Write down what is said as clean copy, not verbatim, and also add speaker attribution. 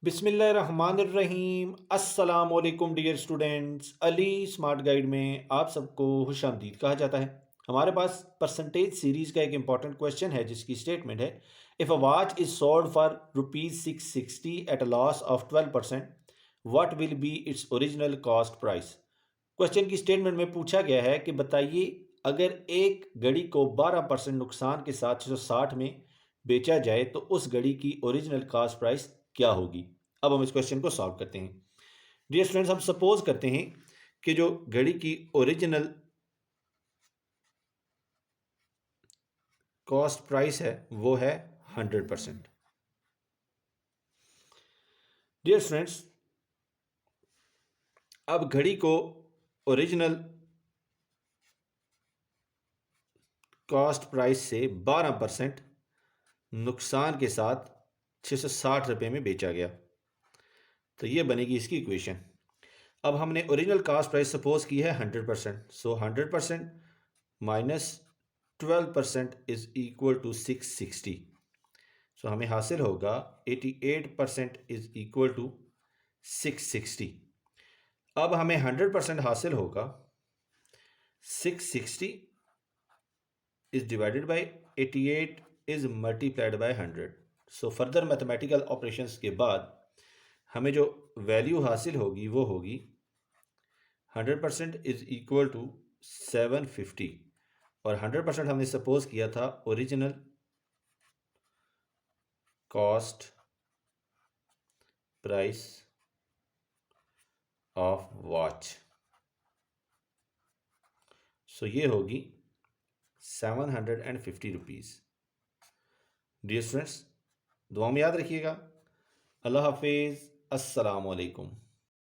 Speaker 1: बिस्मिल्लाहिर्रहमानिर्रहीम अस्सलाम वालेकुम dear students. Ali smart guide में आप सबको खुशामदीद कहा जाता है। हमारे पास परसेंटेज सीरीज़ का एक इंपॉर्टेंट क्वेश्चन है जिसकी स्टेटमेंट है, if a watch is sold for ₹660 at a loss of 12%, what will be its original cost price. Question की स्टेटमेंट में पूछा गया है कि बताइए, अगर एक घड़ी को 12% नुकसान के साथ 660 में बेचा जाए तो उस घड़ी की ओरिजिनल कॉस्ट प्राइस क्या होगी। अब हम इस क्वेश्चन को सॉल्व करते हैं। डियर स्टूडेंट्स, हम सपोज करते हैं कि जो घड़ी की ओरिजिनल कॉस्ट प्राइस है वो है 100%। डियर स्टूडेंट्स, अब घड़ी को ओरिजिनल कॉस्ट प्राइस से 12% नुकसान के साथ 660 रुपये में बेचा गया, तो ये बनेगी इसकी इक्वेशन। अब हमने ओरिजिनल कॉस्ट प्राइस सपोज की है 100%, सो 100% माइनस 12% इज इक्वल टू 660। सो हमें हासिल होगा 88% इज इक्वल टू 660। अब हमें 100% हासिल होगा 660 is divided by 88 is multiplied by 100। So further mathematical operations के बाद हमें जो वैल्यू हासिल होगी वो होगी 100% इज इक्वल टू 750, और 100% हमने सपोज किया था original cost price of watch. So ये होगी 750 रुपीज़। डियर स्टूडेंट्स, दुआ में याद रखिएगा। अल्लाह हाफिज़, अस्सलाम वालेकुम।